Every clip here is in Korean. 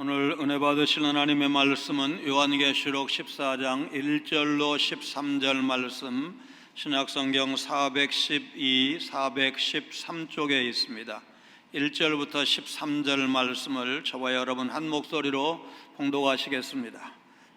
오늘 은혜 받으실 하나님의 말씀은 요한계시록 14장 1절로 13절 말씀, 신약성경 412, 413쪽에 있습니다. 1절부터 13절 말씀을 저와 여러분 한 목소리로 봉독하시겠습니다.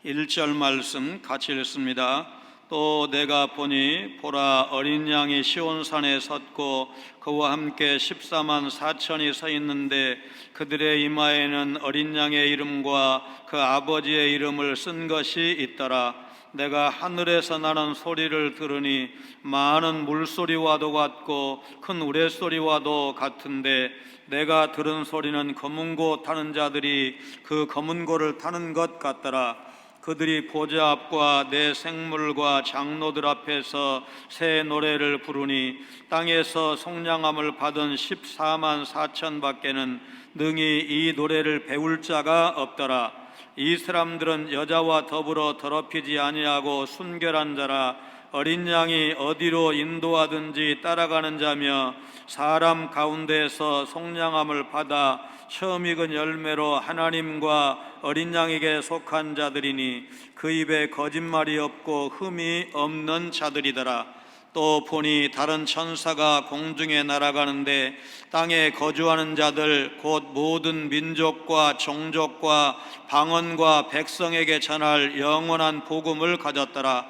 1절 말씀 같이 읽습니다. 또 내가 보니 보라, 어린 양이 시온산에 섰고 그와 함께 14만 4천이 서 있는데 그들의 이마에는 어린 양의 이름과 그 아버지의 이름을 쓴 것이 있더라. 내가 하늘에서 나는 소리를 들으니 많은 물소리와도 같고 큰 우레소리와도 같은데 내가 들은 소리는 검은 고 타는 자들이 그 검은 고를 타는 것 같더라. 그들이 보좌 앞과 내 생물과 장로들 앞에서 새 노래를 부르니 땅에서 속량함을 받은 14만 4천 밖에는 능히 이 노래를 배울 자가 없더라. 이 사람들은 여자와 더불어 더럽히지 아니하고 순결한 자라. 어린 양이 어디로 인도하든지 따라가는 자며 사람 가운데에서 속량함을 받아 처음 익은 열매로 하나님과 어린 양에게 속한 자들이니 그 입에 거짓말이 없고 흠이 없는 자들이더라. 또 보니 다른 천사가 공중에 날아가는데 땅에 거주하는 자들 곧 모든 민족과 종족과 방언과 백성에게 전할 영원한 복음을 가졌더라.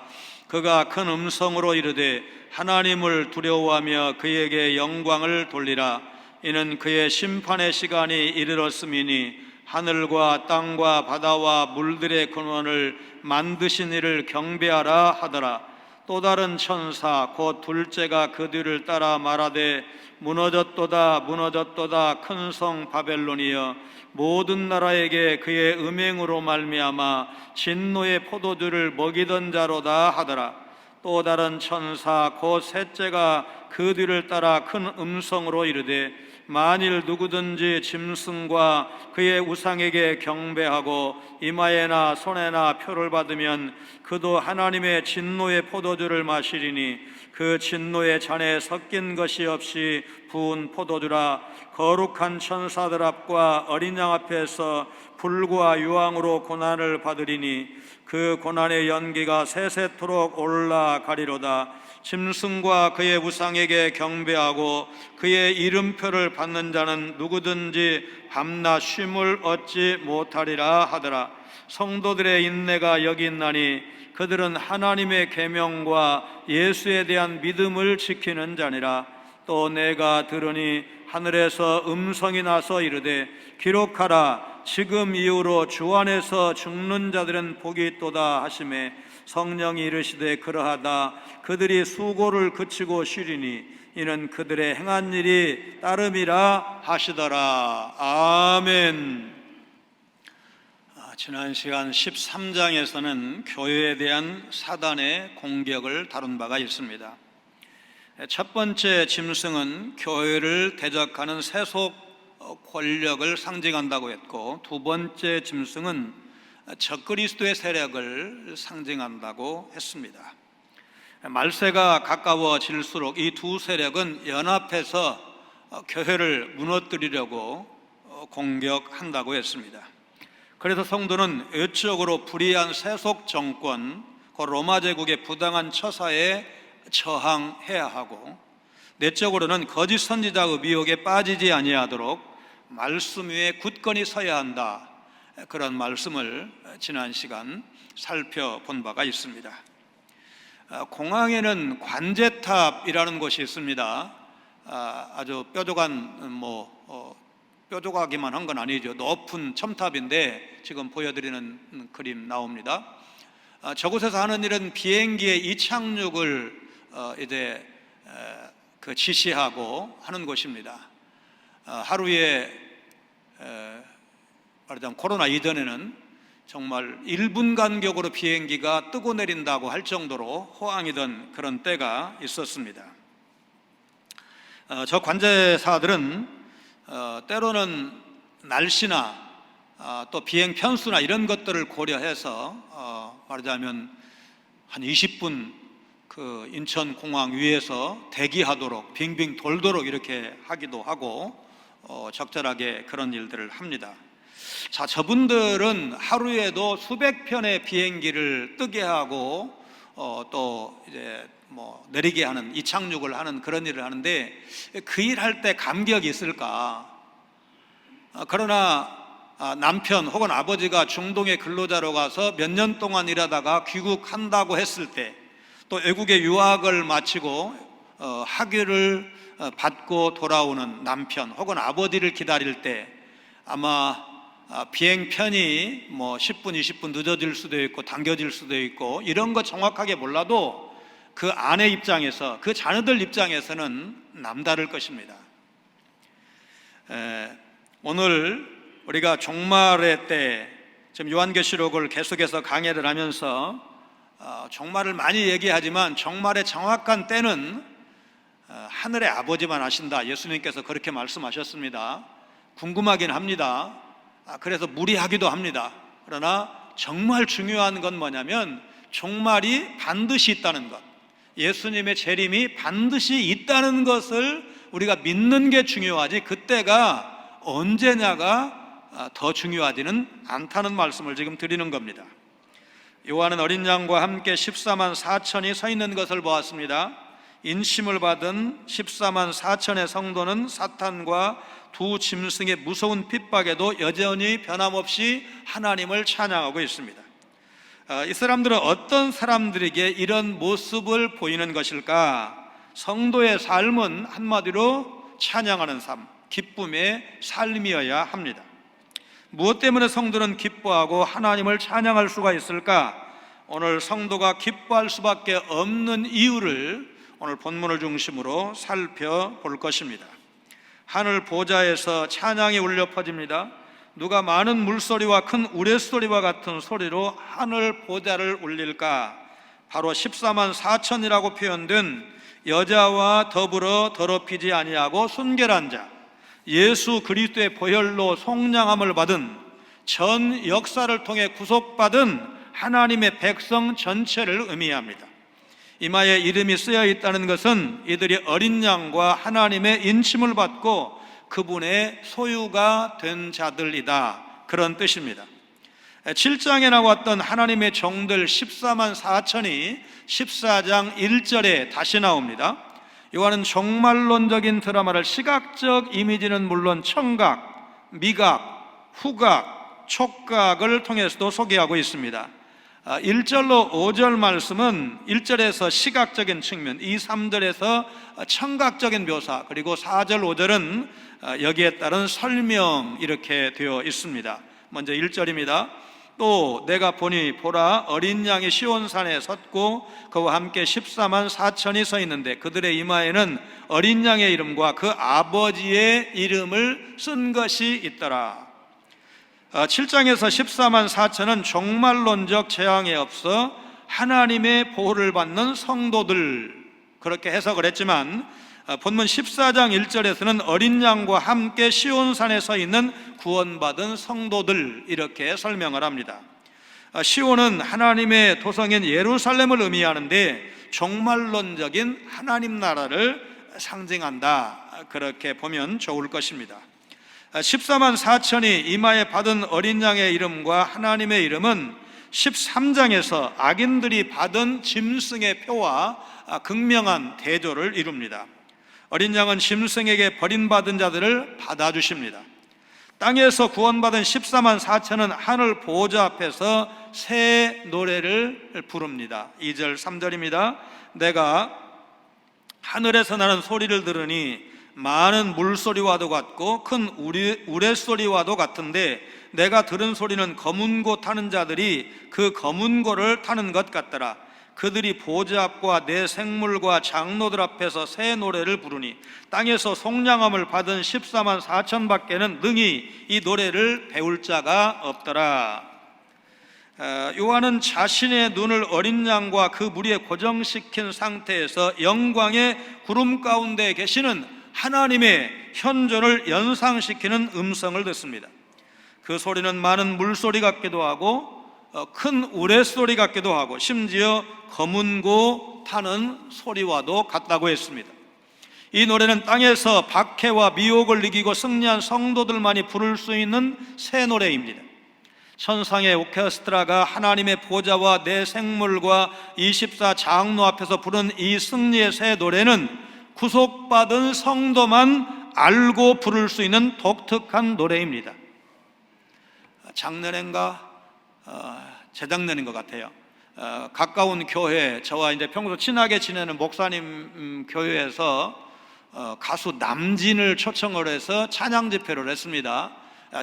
그가 큰 음성으로 이르되 하나님을 두려워하며 그에게 영광을 돌리라. 이는 그의 심판의 시간이 이르렀음이니 하늘과 땅과 바다와 물들의 근원을 만드신 이를 경배하라 하더라. 또 다른 천사 곧 둘째가 그 뒤를 따라 말하되 무너졌도다 무너졌도다 큰 성 바벨론이여, 모든 나라에게 그의 음행으로 말미암아 진노의 포도주를 먹이던 자로다 하더라. 또 다른 천사 곧 셋째가 그 뒤를 따라 큰 음성으로 이르되 만일 누구든지 짐승과 그의 우상에게 경배하고 이마에나 손에나 표를 받으면 그도 하나님의 진노의 포도주를 마시리니 그 진노의 잔에 섞인 것이 없이 부은 포도주라. 거룩한 천사들 앞과 어린 양 앞에서 불과 유황으로 고난을 받으리니 그 고난의 연기가 세세토록 올라가리로다. 짐승과 그의 우상에게 경배하고 그의 이름표를 받는 자는 누구든지 밤낮 쉼을 얻지 못하리라 하더라. 성도들의 인내가 여기 있나니 그들은 하나님의 계명과 예수에 대한 믿음을 지키는 자니라. 또 내가 들으니 하늘에서 음성이 나서 이르되 기록하라. 지금 이후로 주 안에서 죽는 자들은 복이 있도다 하시매 성령이 이르시되 그러하다. 그들이 수고를 그치고 쉬리니 이는 그들의 행한 일이 따름이라 하시더라. 아멘. 지난 시간 13장에서는 교회에 대한 사단의 공격을 다룬 바가 있습니다. 첫 번째 짐승은 교회를 대적하는 세속 권력을 상징한다고 했고, 두 번째 짐승은 적그리스도의 세력을 상징한다고 했습니다. 말세가 가까워질수록 이 두 세력은 연합해서 교회를 무너뜨리려고 공격한다고 했습니다. 그래서 성도는 외적으로 불의한 세속 정권, 그 로마 제국의 부당한 처사에 저항해야 하고, 내적으로는 거짓 선지자의 미혹에 빠지지 아니하도록 말씀 위에 굳건히 서야 한다. 그런 말씀을 지난 시간 살펴본 바가 있습니다. 공항에는 관제탑이라는 곳이 있습니다. 아주 뾰족하기만 한 건 아니죠. 높은 첨탑인데 지금 보여드리는 그림 나옵니다. 저곳에서 하는 일은 비행기의 이착륙을 지시하고 하는 곳입니다. 하루에 말하자면 코로나 이전에는 정말 1분 간격으로 비행기가 뜨고 내린다고 할 정도로 호황이던 그런 때가 있었습니다. 저 관제사들은 때로는 날씨나 또 비행 편수나 이런 것들을 고려해서 말하자면 한 20분 그 인천공항 위에서 대기하도록 빙빙 돌도록 이렇게 하기도 하고 적절하게 그런 일들을 합니다. 자, 저분들은 하루에도 수백 편의 비행기를 뜨게 하고 또 이제 내리게 하는, 이착륙을 하는 그런 일을 하는데 그 일할 때 감격이 있을까? 그러나 남편 혹은 아버지가 중동의 근로자로 가서 몇 년 동안 일하다가 귀국한다고 했을 때, 또 외국에 유학을 마치고 학위를 받고 돌아오는 남편 혹은 아버지를 기다릴 때 아마 비행편이 10분, 20분 늦어질 수도 있고 당겨질 수도 있고 이런 거 정확하게 몰라도 그 아내 입장에서, 그 자녀들 입장에서는 남다를 것입니다. 오늘 우리가 종말의 때, 지금 요한계시록을 계속해서 강해를 하면서 종말을 많이 얘기하지만 종말의 정확한 때는 하늘의 아버지만 아신다. 예수님께서 그렇게 말씀하셨습니다. 궁금하긴 합니다. 그래서 무리하기도 합니다. 그러나 정말 중요한 건 뭐냐면 종말이 반드시 있다는 것, 예수님의 재림이 반드시 있다는 것을 우리가 믿는 게 중요하지, 그때가 언제냐가 더 중요하지는 않다는 말씀을 지금 드리는 겁니다. 요한은 어린 양과 함께 14만 4천이 서 있는 것을 보았습니다. 인심을 받은 14만 4천의 성도는 사탄과 두 짐승의 무서운 핍박에도 여전히 변함없이 하나님을 찬양하고 있습니다. 이 사람들은 어떤 사람들에게 이런 모습을 보이는 것일까? 성도의 삶은 한마디로 찬양하는 삶, 기쁨의 삶이어야 합니다. 무엇 때문에 성도는 기뻐하고 하나님을 찬양할 수가 있을까? 오늘 성도가 기뻐할 수밖에 없는 이유를 오늘 본문을 중심으로 살펴볼 것입니다. 하늘 보좌에서 찬양이 울려 퍼집니다. 누가 많은 물소리와 큰 우레소리와 같은 소리로 하늘 보좌를 울릴까? 바로 14만 4천이라고 표현된 여자와 더불어 더럽히지 아니하고 순결한 자, 예수 그리스도의 보혈로 속량함을 받은, 전 역사를 통해 구속받은 하나님의 백성 전체를 의미합니다. 이마에 이름이 쓰여 있다는 것은 이들이 어린 양과 하나님의 인침을 받고 그분의 소유가 된 자들이다, 그런 뜻입니다. 7장에 나왔던 하나님의 종들 14만 4천이 14장 1절에 다시 나옵니다. 요한은 종말론적인 드라마를 시각적 이미지는 물론 청각, 미각, 후각, 촉각을 통해서도 소개하고 있습니다. 1절로 5절 말씀은 1절에서 시각적인 측면, 2, 3절에서 청각적인 묘사, 그리고 4절, 5절은 여기에 따른 설명, 이렇게 되어 있습니다. 먼저 1절입니다. 또 내가 보니 보라, 어린 양이 시온산에 섰고 그와 함께 14만 4천이 서 있는데 그들의 이마에는 어린 양의 이름과 그 아버지의 이름을 쓴 것이 있더라. 7장에서 14만 4천은 종말론적 재앙에 앞서 하나님의 보호를 받는 성도들, 그렇게 해석을 했지만 본문 14장 1절에서는 어린 양과 함께 시온산에 서 있는 구원받은 성도들, 이렇게 설명을 합니다. 시온은 하나님의 도성인 예루살렘을 의미하는데 종말론적인 하나님 나라를 상징한다, 그렇게 보면 좋을 것입니다. 14만 4천이 이마에 받은 어린 양의 이름과 하나님의 이름은 13장에서 악인들이 받은 짐승의 표와 극명한 대조를 이룹니다. 어린 양은 짐승에게 버림받은 자들을 받아주십니다. 땅에서 구원받은 14만 4천은 하늘 보호자 앞에서 새 노래를 부릅니다. 2절 3절입니다. 내가 하늘에서 나는 소리를 들으니 많은 물소리와도 같고 큰 우레소리와도 같은데 내가 들은 소리는 검은 고 타는 자들이 그 검은 고를 타는 것 같더라. 그들이 보좌 앞과 내 생물과 장로들 앞에서 새 노래를 부르니 땅에서 속량함을 받은 14만 4천 밖에는 능히 이 노래를 배울 자가 없더라. 요한은 자신의 눈을 어린 양과 그 무리에 고정시킨 상태에서 영광의 구름 가운데 계시는 하나님의 현존을 연상시키는 음성을 듣습니다. 그 소리는 많은 물소리 같기도 하고 큰 우레소리 같기도 하고 심지어 검은 고 타는 소리와도 같다고 했습니다. 이 노래는 땅에서 박해와 미혹을 이기고 승리한 성도들만이 부를 수 있는 새 노래입니다. 천상의 오케스트라가 하나님의 보좌와 내 생물과 24 장로 앞에서 부른 이 승리의 새 노래는 구속받은 성도만 알고 부를 수 있는 독특한 노래입니다. 작년인가 재작년인 것 같아요. 가까운 교회, 저와 이제 평소 친하게 지내는 목사님 교회에서 가수 남진을 초청을 해서 찬양 집회를 했습니다.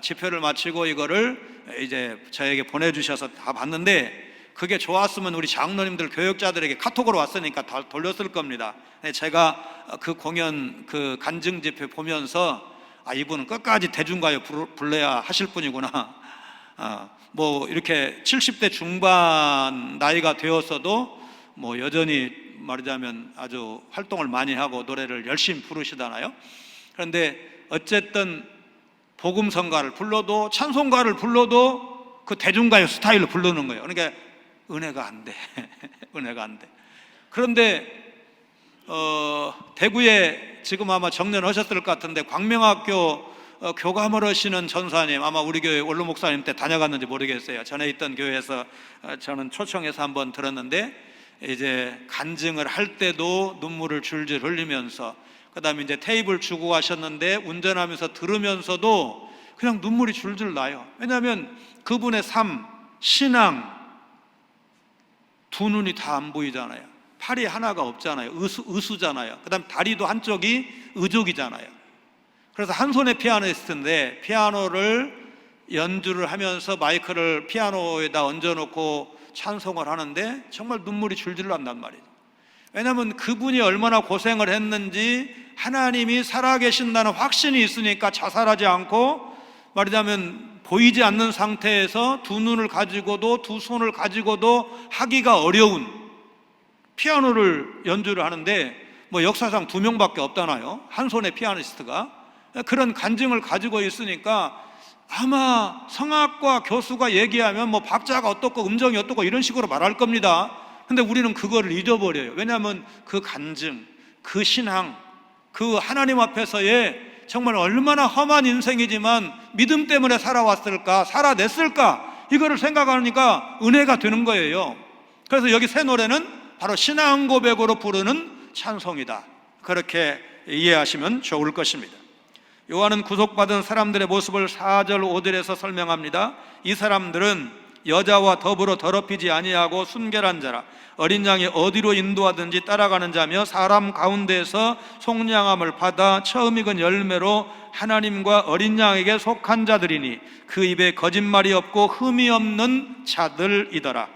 집회를 마치고 이거를 이제 저에게 보내주셔서 다 봤는데, 그게 좋았으면 우리 장로님들 교역자들에게 카톡으로 왔으니까 다 돌렸을 겁니다. 제가 그 공연, 그 간증 집회 보면서 이분은 끝까지 대중가요 불러야 하실 분이구나. 뭐 이렇게 70대 중반 나이가 되었어도 뭐 여전히 말하자면 아주 활동을 많이 하고 노래를 열심히 부르시잖아요. 그런데 어쨌든 복음성가를 불러도 찬송가를 불러도 그 대중가요 스타일로 부르는 거예요. 그러니까 은혜가 안 돼. 은혜가 안 돼. 그런데 대구에 지금 아마 정년하셨을 것 같은데 광명학교 교감을 하시는 전사님, 아마 우리 교회 원로 목사님 때 다녀갔는지 모르겠어요. 전에 있던 교회에서 저는 초청해서 한번 들었는데, 이제 간증을 할 때도 눈물을 줄줄 흘리면서, 그 다음에 이제 테이블 주고 가셨는데 운전하면서 들으면서도 그냥 눈물이 줄줄 나요. 왜냐하면 그분의 삶, 신앙, 두 눈이 다 안 보이잖아요. 팔이 하나가 없잖아요. 의수잖아요. 그 다음에 다리도 한쪽이 의족이잖아요. 그래서 한 손에 피아니스트인데 피아노를 연주를 하면서 마이크를 피아노에다 얹어놓고 찬송을 하는데 정말 눈물이 줄줄 난단 말이죠. 왜냐하면 그분이 얼마나 고생을 했는지 하나님이 살아계신다는 확신이 있으니까 자살하지 않고, 말하자면 보이지 않는 상태에서 두 눈을 가지고도 두 손을 가지고도 하기가 어려운 피아노를 연주를 하는데, 뭐 역사상 2명밖에 없잖아요. 한 손에 피아니스트가. 그런 간증을 가지고 있으니까 아마 성악과 교수가 얘기하면 뭐 박자가 어떻고 음정이 어떻고 이런 식으로 말할 겁니다. 근데 우리는 그거를 잊어버려요. 왜냐하면 그 간증, 그 신앙, 그 하나님 앞에서의 정말 얼마나 험한 인생이지만 믿음 때문에 살아왔을까, 살아냈을까, 이거를 생각하니까 은혜가 되는 거예요. 그래서 여기 새 노래는 바로 신앙 고백으로 부르는 찬송이다, 그렇게 이해하시면 좋을 것입니다. 요한은 구속받은 사람들의 모습을 4절 5절에서 설명합니다. 이 사람들은 여자와 더불어 더럽히지 아니하고 순결한 자라, 어린 양이 어디로 인도하든지 따라가는 자며 사람 가운데에서 속량함을 받아 처음 익은 열매로 하나님과 어린 양에게 속한 자들이니 그 입에 거짓말이 없고 흠이 없는 자들이더라.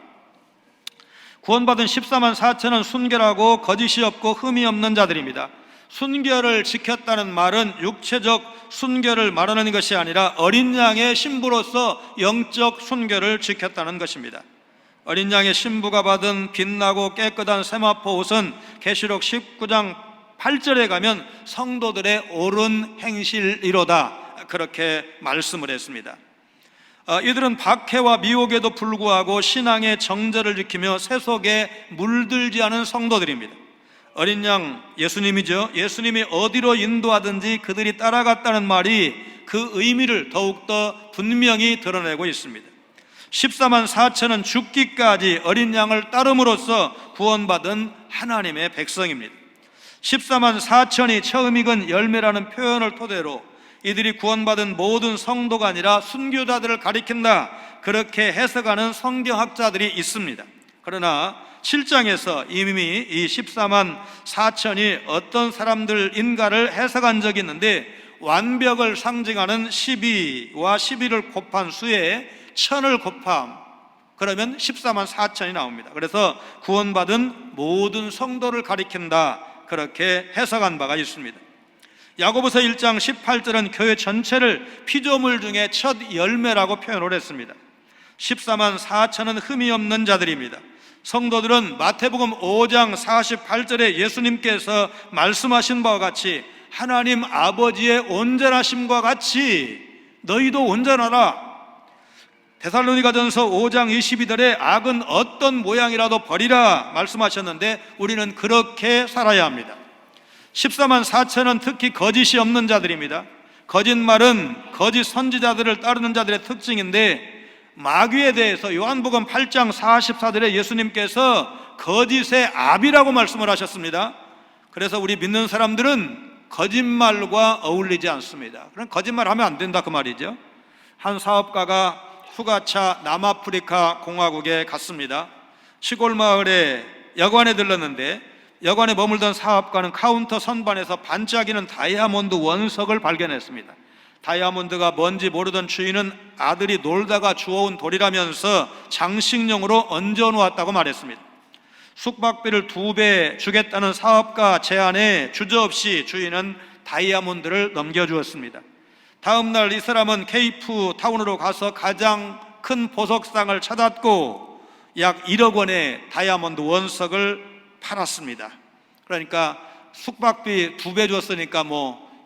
구원받은 14만 4천은 순결하고 거짓이 없고 흠이 없는 자들입니다. 순결을 지켰다는 말은 육체적 순결을 말하는 것이 아니라 어린 양의 신부로서 영적 순결을 지켰다는 것입니다. 어린 양의 신부가 받은 빛나고 깨끗한 세마포 옷은 계시록 19장 8절에 가면 성도들의 옳은 행실이로다, 그렇게 말씀을 했습니다. 이들은 박해와 미혹에도 불구하고 신앙의 정절을 지키며 세속에 물들지 않은 성도들입니다. 어린 양 예수님이죠. 예수님이 어디로 인도하든지 그들이 따라갔다는 말이 그 의미를 더욱더 분명히 드러내고 있습니다. 14만 4천은 죽기까지 어린 양을 따름으로써 구원받은 하나님의 백성입니다. 14만 4천이 처음 익은 열매라는 표현을 토대로 이들이 구원받은 모든 성도가 아니라 순교자들을 가리킨다, 그렇게 해석하는 성경학자들이 있습니다. 그러나 7장에서 이미 이 14만 4천이 어떤 사람들인가를 해석한 적이 있는데, 완벽을 상징하는 12와 12를 곱한 수에 1000을 곱함, 그러면 14만 4천이 나옵니다. 그래서 구원받은 모든 성도를 가리킨다, 그렇게 해석한 바가 있습니다. 야고보서 1장 18절은 교회 전체를 피조물 중에 첫 열매라고 표현을 했습니다. 14만 4천은 흠이 없는 자들입니다. 성도들은 마태복음 5장 48절에 예수님께서 말씀하신 바와 같이 하나님 아버지의 온전하심과 같이 너희도 온전하라. 데살로니가전서 5장 22절에 악은 어떤 모양이라도 버리라 말씀하셨는데 우리는 그렇게 살아야 합니다. 14만 4천은 특히 거짓이 없는 자들입니다. 거짓말은 거짓 선지자들을 따르는 자들의 특징인데, 마귀에 대해서 요한복음 8장 44절에 예수님께서 거짓의 아비라고 말씀을 하셨습니다. 그래서 우리 믿는 사람들은 거짓말과 어울리지 않습니다. 그럼 거짓말하면 안 된다 그 말이죠. 한 사업가가 휴가차 남아프리카 공화국에 갔습니다. 시골 마을에 여관에 들렀는데, 여관에 머물던 사업가는 카운터 선반에서 반짝이는 다이아몬드 원석을 발견했습니다. 다이아몬드가 뭔지 모르던 주인은 아들이 놀다가 주워온 돌이라면서 장식용으로 얹어놓았다고 말했습니다. 숙박비를 2배 주겠다는 사업가 제안에 주저없이 주인은 다이아몬드를 넘겨주었습니다. 다음 날 이 사람은 케이프 타운으로 가서 가장 큰 보석상을 찾았고 약 1억 원의 다이아몬드 원석을 팔았습니다. 그러니까 숙박비 2배 줬으니까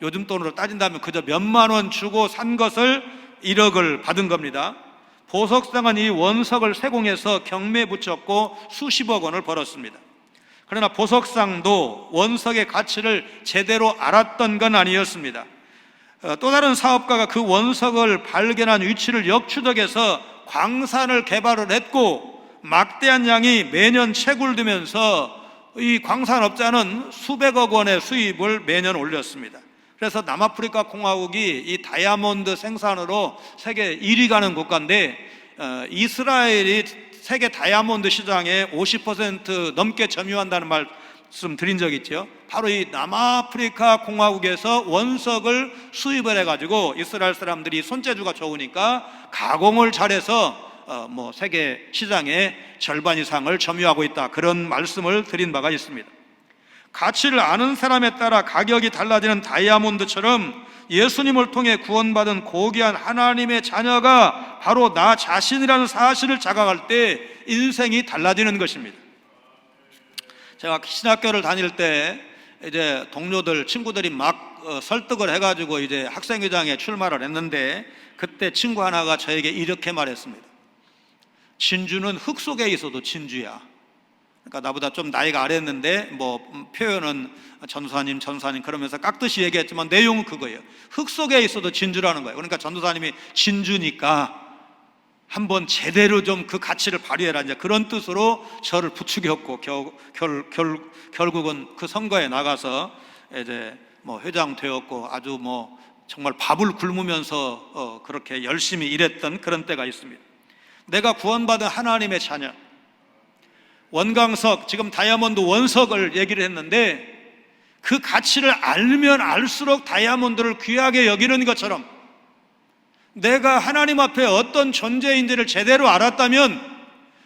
요즘 돈으로 따진다면 그저 몇만 원 주고 산 것을 1억을 받은 겁니다. 보석상은 이 원석을 세공해서 경매에 붙였고 수십억 원을 벌었습니다. 그러나 보석상도 원석의 가치를 제대로 알았던 건 아니었습니다. 또 다른 사업가가 그 원석을 발견한 위치를 역추적해서 광산을 개발을 했고 막대한 양이 매년 채굴되면서 이 광산업자는 수백억 원의 수입을 매년 올렸습니다. 그래서 남아프리카 공화국이 이 다이아몬드 생산으로 세계 1위 가는 국가인데, 이스라엘이 세계 다이아몬드 시장의 50% 넘게 점유한다는 말씀 드린 적 있죠. 바로 이 남아프리카 공화국에서 원석을 수입을 해가지고 이스라엘 사람들이 손재주가 좋으니까 가공을 잘해서 세계 시장의 절반 이상을 점유하고 있다, 그런 말씀을 드린 바가 있습니다. 가치를 아는 사람에 따라 가격이 달라지는 다이아몬드처럼 예수님을 통해 구원받은 고귀한 하나님의 자녀가 바로 나 자신이라는 사실을 자각할 때 인생이 달라지는 것입니다. 제가 신학교를 다닐 때 이제 동료들, 친구들이 막 설득을 해가지고 이제 학생회장에 출마를 했는데, 그때 친구 하나가 저에게 이렇게 말했습니다. 진주는 흙 속에 있어도 진주야. 그러니까 나보다 좀 나이가 아래였는데 표현은 전도사님 그러면서 깍듯이 얘기했지만 내용은 그거예요. 흙 속에 있어도 진주라는 거예요. 그러니까 전도사님이 진주니까 한번 제대로 좀 그 가치를 발휘해라, 이제 그런 뜻으로 저를 부추겼고 결국은 그 선거에 나가서 이제 회장 되었고 아주 정말 밥을 굶으면서 그렇게 열심히 일했던 그런 때가 있습니다. 내가 구원받은 하나님의 자녀, 원광석, 지금 다이아몬드 원석을 얘기를 했는데, 그 가치를 알면 알수록 다이아몬드를 귀하게 여기는 것처럼 내가 하나님 앞에 어떤 존재인지를 제대로 알았다면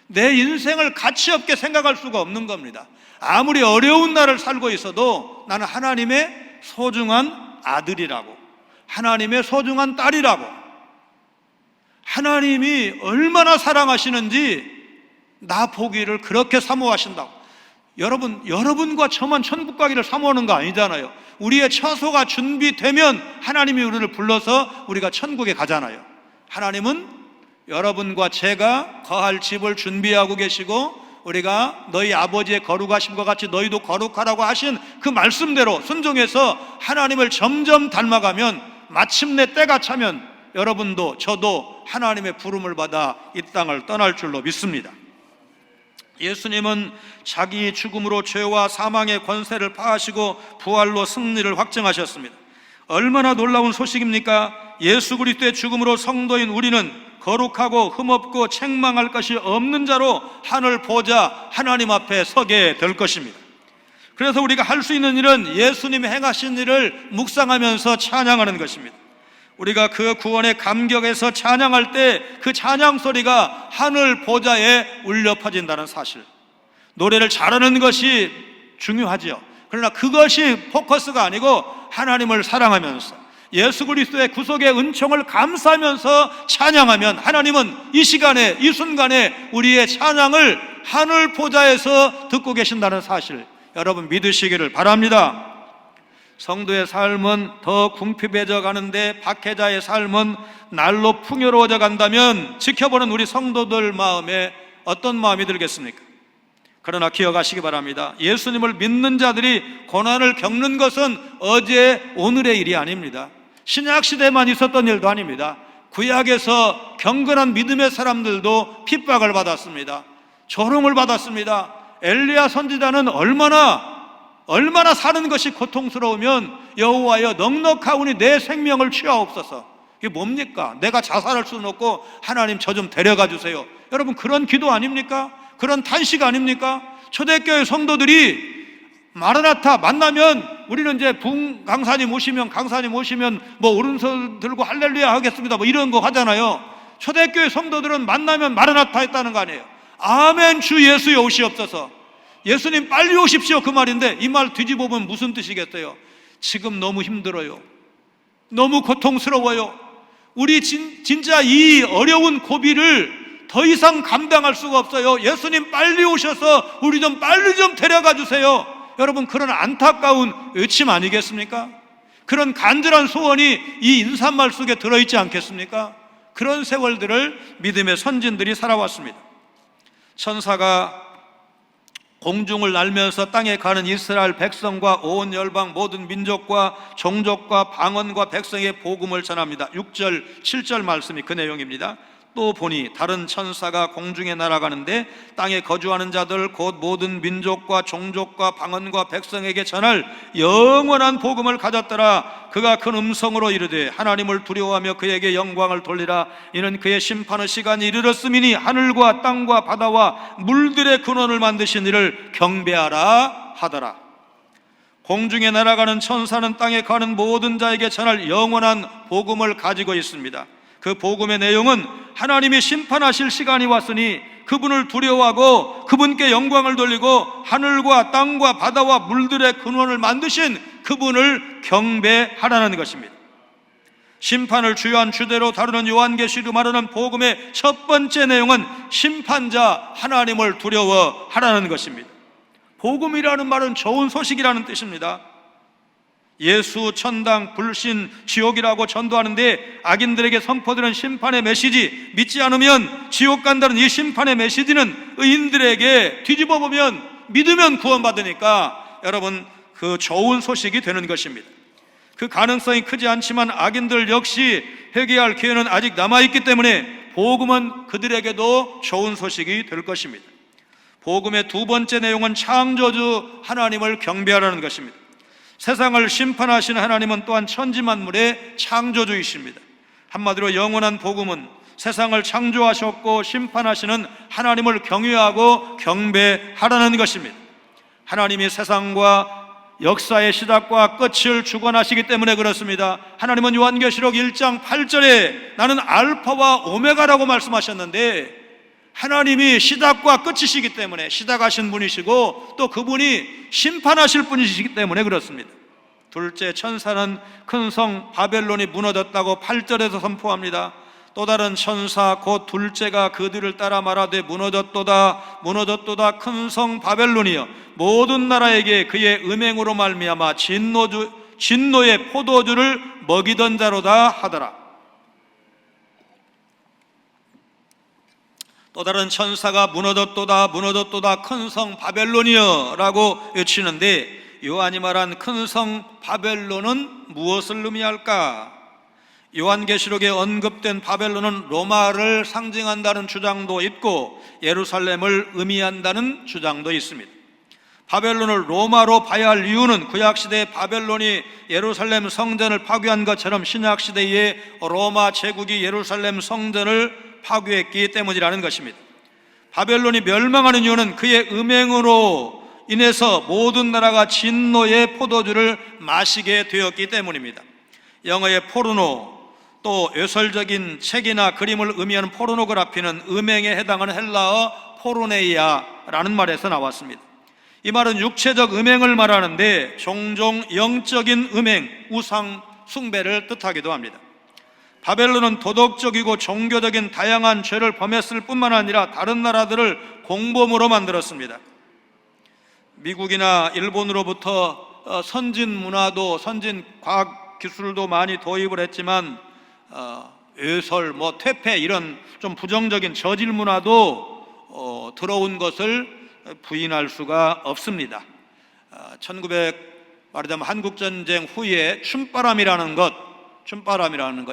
내 인생을 가치 없게 생각할 수가 없는 겁니다. 아무리 어려운 날을 살고 있어도 나는 하나님의 소중한 아들이라고, 하나님의 소중한 딸이라고, 하나님이 얼마나 사랑하시는지 나 보기를 그렇게 사모하신다고. 여러분과 저만 천국 가기를 사모하는 거 아니잖아요. 우리의 처소가 준비되면 하나님이 우리를 불러서 우리가 천국에 가잖아요. 하나님은 여러분과 제가 거할 집을 준비하고 계시고, 우리가 너희 아버지의 거룩하심과 같이 너희도 거룩하라고 하신 그 말씀대로 순종해서 하나님을 점점 닮아가면 마침내 때가 차면 여러분도 저도 하나님의 부름을 받아 이 땅을 떠날 줄로 믿습니다. 예수님은 자기 죽음으로 죄와 사망의 권세를 파하시고 부활로 승리를 확증하셨습니다. 얼마나 놀라운 소식입니까? 예수 그리스도의 죽음으로 성도인 우리는 거룩하고 흠없고 책망할 것이 없는 자로 하늘 보좌 하나님 앞에 서게 될 것입니다. 그래서 우리가 할 수 있는 일은 예수님이 행하신 일을 묵상하면서 찬양하는 것입니다. 우리가 그 구원의 감격에서 찬양할 때 그 찬양 소리가 하늘 보좌에 울려 퍼진다는 사실, 노래를 잘하는 것이 중요하죠. 그러나 그것이 포커스가 아니고 하나님을 사랑하면서 예수 그리스도의 구속의 은총을 감사하면서 찬양하면 하나님은 이 시간에, 이 순간에 우리의 찬양을 하늘 보좌에서 듣고 계신다는 사실, 여러분 믿으시기를 바랍니다. 성도의 삶은 더 궁핍해져 가는데 박해자의 삶은 날로 풍요로워져 간다면 지켜보는 우리 성도들 마음에 어떤 마음이 들겠습니까? 그러나 기억하시기 바랍니다. 예수님을 믿는 자들이 고난을 겪는 것은 어제 오늘의 일이 아닙니다. 신약시대에만 있었던 일도 아닙니다. 구약에서 경건한 믿음의 사람들도 핍박을 받았습니다. 조롱을 받았습니다. 엘리야 선지자는 얼마나 사는 것이 고통스러우면 여호와여 넉넉하오니 내 생명을 취하옵소서. 이게 뭡니까? 내가 자살할 수는 없고 하나님 저 좀 데려가 주세요. 여러분, 그런 기도 아닙니까? 그런 탄식 아닙니까? 초대교회 성도들이 마라나타 만나면 우리는 이제 강사님 오시면 뭐 오른손 들고 할렐루야 하겠습니다 뭐 이런 거 하잖아요. 초대교회 성도들은 만나면 마라나타 했다는 거 아니에요. 아멘 주 예수여 오시옵소서. 예수님 빨리 오십시오 그 말인데, 이 말 뒤집어 보면 무슨 뜻이겠어요? 지금 너무 힘들어요. 너무 고통스러워요. 우리 진짜 이 어려운 고비를 더 이상 감당할 수가 없어요. 예수님 빨리 오셔서 우리 좀 빨리 좀 데려가 주세요. 여러분, 그런 안타까운 외침 아니겠습니까? 그런 간절한 소원이 이 인사말 속에 들어있지 않겠습니까? 그런 세월들을 믿음의 선진들이 살아왔습니다. 천사가 공중을 날면서 땅에 가는 이스라엘 백성과 온 열방 모든 민족과 종족과 방언과 백성의 복음을 전합니다. 6절 7절 말씀이 그 내용입니다. 또 보니 다른 천사가 공중에 날아가는데 땅에 거주하는 자들 곧 모든 민족과 종족과 방언과 백성에게 전할 영원한 복음을 가졌더라. 그가 큰 음성으로 이르되 하나님을 두려워하며 그에게 영광을 돌리라. 이는 그의 심판의 시간이 이르렀음이니 하늘과 땅과 바다와 물들의 근원을 만드신 이를 경배하라 하더라. 공중에 날아가는 천사는 땅에 가는 모든 자에게 전할 영원한 복음을 가지고 있습니다. 그 복음의 내용은 하나님이 심판하실 시간이 왔으니 그분을 두려워하고 그분께 영광을 돌리고 하늘과 땅과 바다와 물들의 근원을 만드신 그분을 경배하라는 것입니다. 심판을 주요한 주제로 다루는 요한계시록 말하는 복음의 첫 번째 내용은 심판자 하나님을 두려워하라는 것입니다. 복음이라는 말은 좋은 소식이라는 뜻입니다. 예수, 천당, 불신, 지옥이라고 전도하는데 악인들에게 선포되는 심판의 메시지, 믿지 않으면 지옥 간다는 이 심판의 메시지는 의인들에게 뒤집어 보면 믿으면 구원받으니까 여러분 그 좋은 소식이 되는 것입니다. 그 가능성이 크지 않지만 악인들 역시 회개할 기회는 아직 남아있기 때문에 복음은 그들에게도 좋은 소식이 될 것입니다. 복음의 두 번째 내용은 창조주 하나님을 경배하라는 것입니다. 세상을 심판하시는 하나님은 또한 천지만물의 창조주이십니다. 한마디로 영원한 복음은 세상을 창조하셨고 심판하시는 하나님을 경외하고 경배하라는 것입니다. 하나님이 세상과 역사의 시작과 끝을 주관하시기 때문에 그렇습니다. 하나님은 요한계시록 1장 8절에 나는 알파와 오메가라고 말씀하셨는데, 하나님이 시작과 끝이시기 때문에 시작하신 분이시고 또 그분이 심판하실 분이시기 때문에 그렇습니다. 둘째, 천사는 큰 성 바벨론이 무너졌다고 8절에서 선포합니다. 또 다른 천사 곧 둘째가 그들을 따라 말하되 무너졌도다 무너졌도다 큰 성 바벨론이여 모든 나라에게 그의 음행으로 말미암아 진노의 포도주를 먹이던 자로다 하더라. 또 다른 천사가 무너졌도다 무너졌도다 큰 성 바벨론이여 라고 외치는데, 요한이 말한 큰 성 바벨론은 무엇을 의미할까? 요한계시록에 언급된 바벨론은 로마를 상징한다는 주장도 있고 예루살렘을 의미한다는 주장도 있습니다. 바벨론을 로마로 봐야 할 이유는 구약시대에 바벨론이 예루살렘 성전을 파괴한 것처럼 신약시대에 로마 제국이 예루살렘 성전을 파괴했기 때문이라는 것입니다. 바벨론이 멸망하는 이유는 그의 음행으로 인해서 모든 나라가 진노의 포도주를 마시게 되었기 때문입니다. 영어의 포르노, 또 요설적인 책이나 그림을 의미하는 포르노그라피는 음행에 해당하는 헬라어 포르네이아라는 말에서 나왔습니다. 이 말은 육체적 음행을 말하는데 종종 영적인 음행, 우상 숭배를 뜻하기도 합니다. 바벨론은 도덕적이고 종교적인 다양한 죄를 범했을 뿐만 아니라 다른 나라들을 공범으로 만들었습니다. 미국이나 일본으로부터 선진 문화도 선진 과학 기술도 많이 도입을 했지만 외설, 퇴폐 이런 좀 부정적인 저질 문화도 들어온 것을 부인할 수가 없습니다. 1900 말하자면 한국전쟁 후에 춤바람이라는 것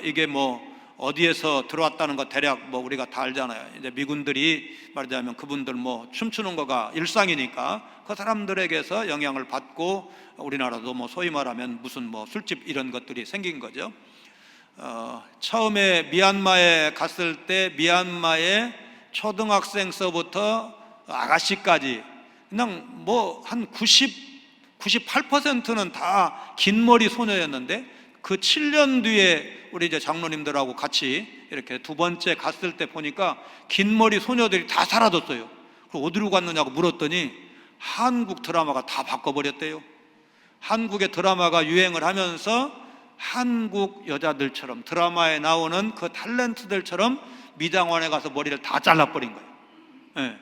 이게 뭐 어디에서 들어왔다는 거 대략 뭐 우리가 다 알잖아요. 이제 미군들이 말하자면 그분들 뭐 춤추는 거가 일상이니까 그 사람들에게서 영향을 받고 우리나라도 뭐 소위 말하면 무슨 뭐 술집 이런 것들이 생긴 거죠. 처음에 미얀마에 갔을 때 미얀마의 초등학생서부터 아가씨까지 그냥 뭐 한 98%는 다 긴 머리 소녀였는데 그 7년 뒤에 우리 이제 장로님들하고 같이 이렇게 두 번째 갔을 때 보니까 긴 머리 소녀들이 다 사라졌어요. 그럼 어디로 갔느냐고 물었더니 한국 드라마가 다 바꿔버렸대요. 한국의 드라마가 유행을 하면서 한국 여자들처럼 드라마에 나오는 그 탤런트들처럼 미장원에 가서 머리를 다 잘라버린 거예요. 네.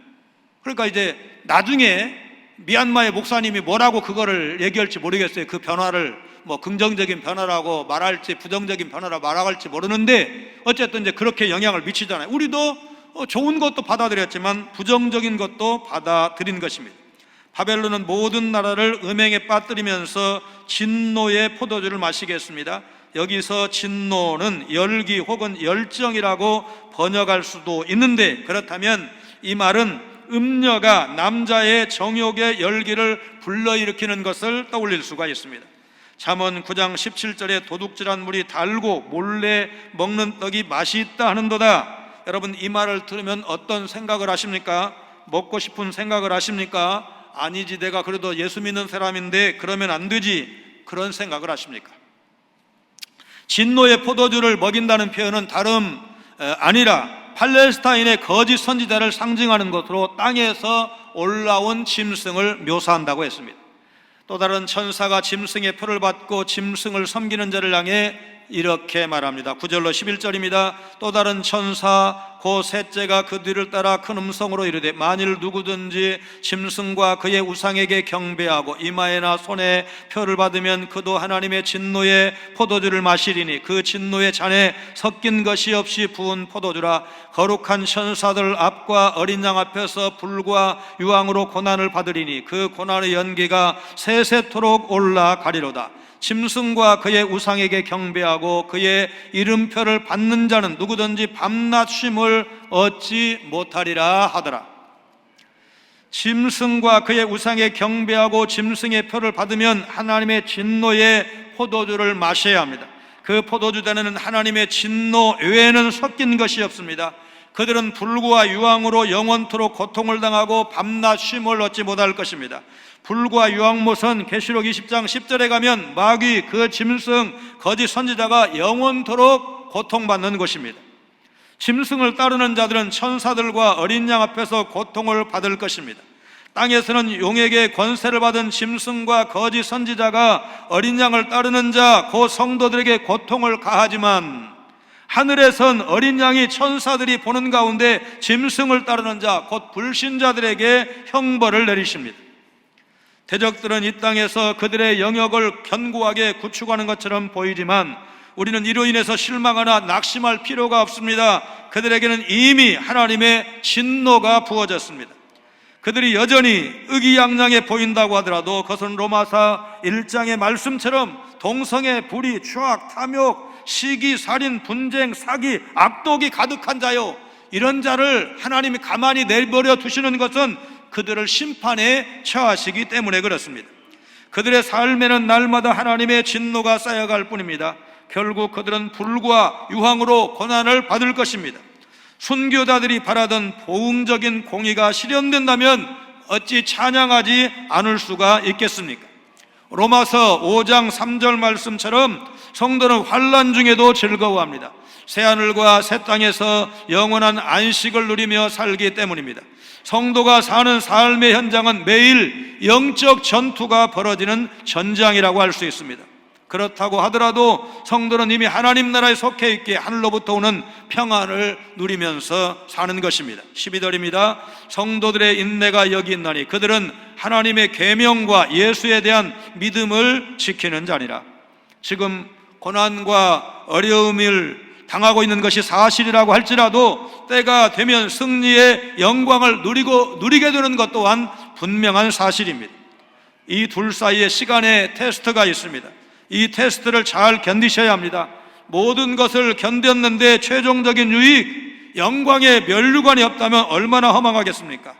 그러니까 이제 나중에 미얀마의 목사님이 뭐라고 그거를 얘기할지 모르겠어요. 그 변화를 뭐 긍정적인 변화라고 말할지 부정적인 변화라고 말할지 모르는데 어쨌든 이제 그렇게 영향을 미치잖아요. 우리도 좋은 것도 받아들였지만 부정적인 것도 받아들인 것입니다. 바벨론은 모든 나라를 음행에 빠뜨리면서 진노의 포도주를 마시겠습니다. 여기서 진노는 열기 혹은 열정이라고 번역할 수도 있는데, 그렇다면 이 말은 음녀가 남자의 정욕의 열기를 불러일으키는 것을 떠올릴 수가 있습니다. 잠언 9장 17절에 도둑질한 물이 달고 몰래 먹는 떡이 맛이 있다 하는도다. 여러분, 이 말을 들으면 어떤 생각을 하십니까? 먹고 싶은 생각을 하십니까? 아니지, 내가 그래도 예수 믿는 사람인데 그러면 안 되지, 그런 생각을 하십니까? 진노의 포도주를 먹인다는 표현은 다름 아니라 팔레스타인의 거짓 선지자를 상징하는 것으로 땅에서 올라온 짐승을 묘사한다고 했습니다. 또 다른 천사가 짐승의 표를 받고 짐승을 섬기는 자를 향해 이렇게 말합니다. 9절로 11절입니다. 또 다른 천사 곧 셋째가 그 뒤를 따라 큰 음성으로 이르되 만일 누구든지 짐승과 그의 우상에게 경배하고 이마에나 손에 표를 받으면 그도 하나님의 진노의 포도주를 마시리니 그 진노의 잔에 섞인 것이 없이 부은 포도주라. 거룩한 천사들 앞과 어린 양 앞에서 불과 유황으로 고난을 받으리니 그 고난의 연기가 세세토록 올라가리로다. 짐승과 그의 우상에게 경배하고 그의 이름표를 받는 자는 누구든지 밤낮 쉼을 얻지 못하리라 하더라. 짐승과 그의 우상에 경배하고 짐승의 표를 받으면 하나님의 진노의 포도주를 마셔야 합니다. 그 포도주에는 하나님의 진노 외에는 섞인 것이 없습니다. 그들은 불과 유황으로 영원토록 고통을 당하고 밤낮 쉼을 얻지 못할 것입니다. 불과 유황못은 계시록 20장 10절에 가면 마귀, 그 짐승, 거짓 선지자가 영원토록 고통받는 것입니다. 짐승을 따르는 자들은 천사들과 어린 양 앞에서 고통을 받을 것입니다. 땅에서는 용에게 권세를 받은 짐승과 거짓 선지자가 어린 양을 따르는 자, 그 성도들에게 고통을 가하지만 하늘에선 어린 양이 천사들이 보는 가운데 짐승을 따르는 자, 곧 불신자들에게 형벌을 내리십니다. 대적들은 이 땅에서 그들의 영역을 견고하게 구축하는 것처럼 보이지만 우리는 이로 인해서 실망하나 낙심할 필요가 없습니다. 그들에게는 이미 하나님의 진노가 부어졌습니다. 그들이 여전히 의기양양해 보인다고 하더라도 그것은 로마서 1장의 말씀처럼 동성애, 불의, 추악, 탐욕, 시기, 살인, 분쟁, 사기, 악독이 가득한 자요, 이런 자를 하나님이 가만히 내버려 두시는 것은 그들을 심판에 처하시기 때문에 그렇습니다. 그들의 삶에는 날마다 하나님의 진노가 쌓여갈 뿐입니다. 결국 그들은 불과 유황으로 고난을 받을 것입니다. 순교자들이 바라던 보응적인 공의가 실현된다면 어찌 찬양하지 않을 수가 있겠습니까? 로마서 5장 3절 말씀처럼 성도는 환난 중에도 즐거워합니다. 새하늘과 새 땅에서 영원한 안식을 누리며 살기 때문입니다. 성도가 사는 삶의 현장은 매일 영적 전투가 벌어지는 전장이라고 할 수 있습니다. 그렇다고 하더라도 성도는 이미 하나님 나라에 속해 있기에 하늘로부터 오는 평안을 누리면서 사는 것입니다. 12절입니다. 성도들의 인내가 여기 있나니 그들은 하나님의 계명과 예수에 대한 믿음을 지키는 자니라. 지금 고난과 어려움을 당하고 있는 것이 사실이라고 할지라도 때가 되면 승리의 영광을 누리게 되는 것 또한 분명한 사실입니다. 이 둘 사이에 시간의 테스트가 있습니다. 이 테스트를 잘 견디셔야 합니다. 모든 것을 견뎠는데 최종적인 유익, 영광의 면류관이 없다면 얼마나 허망하겠습니까?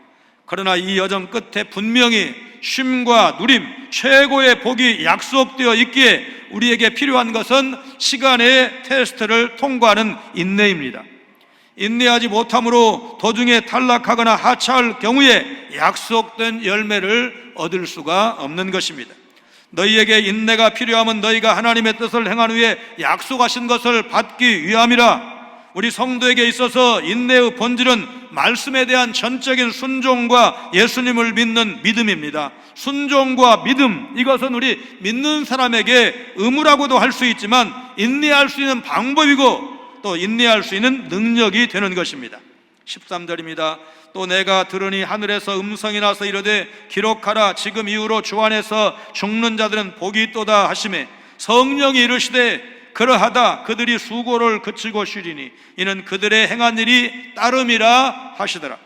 그러나 이 여정 끝에 분명히 쉼과 누림, 최고의 복이 약속되어 있기에 우리에게 필요한 것은 시간의 테스트를 통과하는 인내입니다. 인내하지 못함으로 도중에 탈락하거나 하차할 경우에 약속된 열매를 얻을 수가 없는 것입니다. 너희에게 인내가 필요하면 너희가 하나님의 뜻을 행한 후에 약속하신 것을 받기 위함이라. 우리 성도에게 있어서 인내의 본질은 말씀에 대한 전적인 순종과 예수님을 믿는 믿음입니다. 순종과 믿음, 이것은 우리 믿는 사람에게 의무라고도 할 수 있지만 인내할 수 있는 방법이고 또 인내할 수 있는 능력이 되는 것입니다. 13절입니다. 또 내가 들으니 하늘에서 음성이 나서 이르되 기록하라. 지금 이후로 주 안에서 죽는 자들은 복이 있도다 하시매 성령이 이르시되 그러하다 그들이 수고를 그치고 쉬리니 이는 그들의 행한 일이 따름이라 하시더라.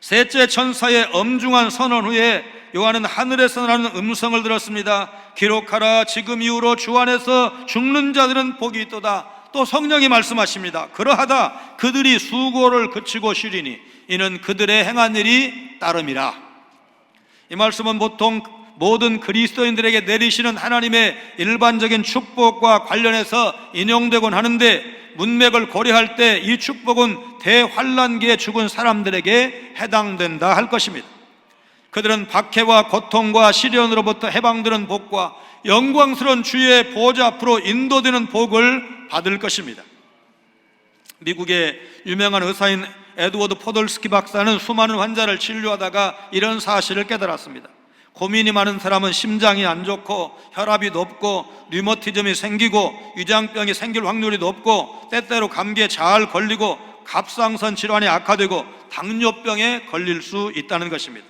셋째 천사의 엄중한 선언 후에 요한은 하늘에서 나는 음성을 들었습니다. 기록하라. 지금 이후로 주 안에서 죽는 자들은 복이 있도다. 또 성령이 말씀하십니다. 그러하다 그들이 수고를 그치고 쉬리니 이는 그들의 행한 일이 따름이라. 이 말씀은 보통 모든 그리스도인들에게 내리시는 하나님의 일반적인 축복과 관련해서 인용되곤 하는데 문맥을 고려할 때 이 축복은 대환란기에 죽은 사람들에게 해당된다 할 것입니다. 그들은 박해와 고통과 시련으로부터 해방되는 복과 영광스러운 주의 보좌 앞으로 인도되는 복을 받을 것입니다. 미국의 유명한 의사인 에드워드 포돌스키 박사는 수많은 환자를 치료하다가 이런 사실을 깨달았습니다. 고민이 많은 사람은 심장이 안 좋고 혈압이 높고 류머티즘이 생기고 위장병이 생길 확률이 높고 때때로 감기에 잘 걸리고 갑상선 질환이 악화되고 당뇨병에 걸릴 수 있다는 것입니다.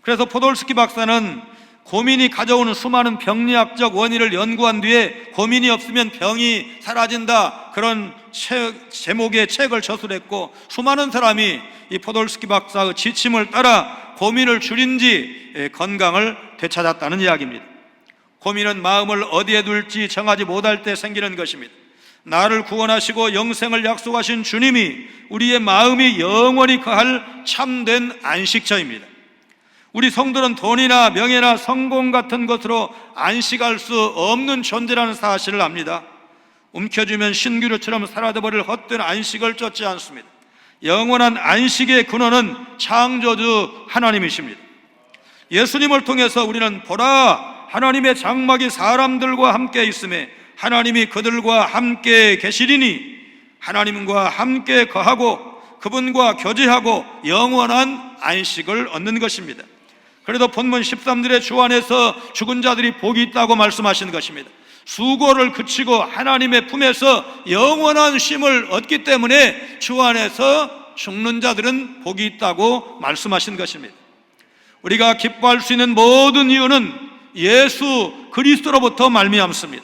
그래서 포돌스키 박사는 고민이 가져오는 수많은 병리학적 원인을 연구한 뒤에 고민이 없으면 병이 사라진다, 그런 제목의 책을 저술했고 수많은 사람이 이 포돌스키 박사의 지침을 따라 고민을 줄인 지 건강을 되찾았다는 이야기입니다. 고민은 마음을 어디에 둘지 정하지 못할 때 생기는 것입니다. 나를 구원하시고 영생을 약속하신 주님이 우리의 마음이 영원히 거할 참된 안식처입니다. 우리 성도는 돈이나 명예나 성공 같은 것으로 안식할 수 없는 존재라는 사실을 압니다. 움켜쥐면 신기루처럼 사라져버릴 헛된 안식을 쫓지 않습니다. 영원한 안식의 근원은 창조주 하나님이십니다. 예수님을 통해서 우리는 보라 하나님의 장막이 사람들과 함께 있음에 하나님이 그들과 함께 계시리니 하나님과 함께 거하고 그분과 교제하고 영원한 안식을 얻는 것입니다. 그래도 본문 13절의 주 안에서 죽은 자들이 복이 있다고 말씀하신 것입니다. 수고를 그치고 하나님의 품에서 영원한 쉼을 얻기 때문에 주 안에서 죽는 자들은 복이 있다고 말씀하신 것입니다. 우리가 기뻐할 수 있는 모든 이유는 예수 그리스도로부터 말미암습니다.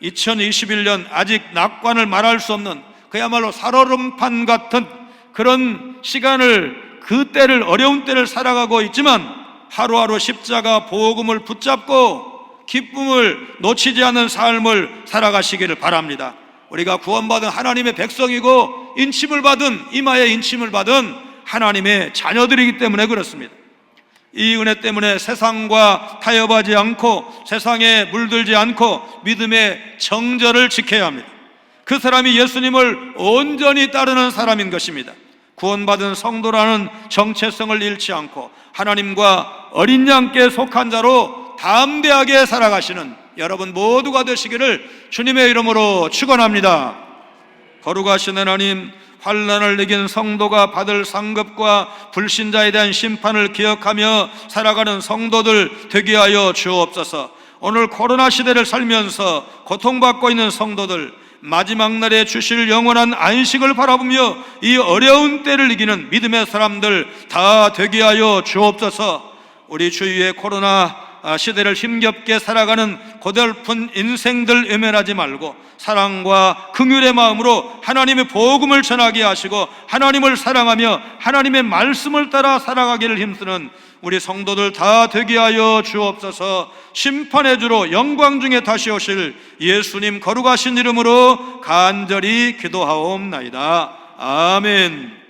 2021년 아직 낙관을 말할 수 없는 그야말로 살얼음판 같은 그런 시간을, 그 때를, 어려운 때를 살아가고 있지만 하루하루 십자가 복음을 붙잡고 기쁨을 놓치지 않는 삶을 살아가시기를 바랍니다. 우리가 구원받은 하나님의 백성이고 인침을 받은, 이마에 인침을 받은 하나님의 자녀들이기 때문에 그렇습니다. 이 은혜 때문에 세상과 타협하지 않고 세상에 물들지 않고 믿음의 정절을 지켜야 합니다. 그 사람이 예수님을 온전히 따르는 사람인 것입니다. 구원받은 성도라는 정체성을 잃지 않고 하나님과 어린 양께 속한 자로 담대하게 살아가시는 여러분 모두가 되시기를 주님의 이름으로 축원합니다. 거룩하신 하나님, 환난을 이긴 성도가 받을 상급과 불신자에 대한 심판을 기억하며 살아가는 성도들 되게 하여 주옵소서. 오늘 코로나 시대를 살면서 고통받고 있는 성도들, 마지막 날에 주실 영원한 안식을 바라보며 이 어려운 때를 이기는 믿음의 사람들 다 되게 하여 주옵소서. 우리 주위에 코로나 시대를 힘겹게 살아가는 고달픈 인생들 외면하지 말고 사랑과 긍휼의 마음으로 하나님의 복음을 전하게 하시고 하나님을 사랑하며 하나님의 말씀을 따라 살아가기를 힘쓰는 우리 성도들 다 되게 하여 주옵소서. 심판의 주로 영광 중에 다시 오실 예수님 거룩하신 이름으로 간절히 기도하옵나이다. 아멘.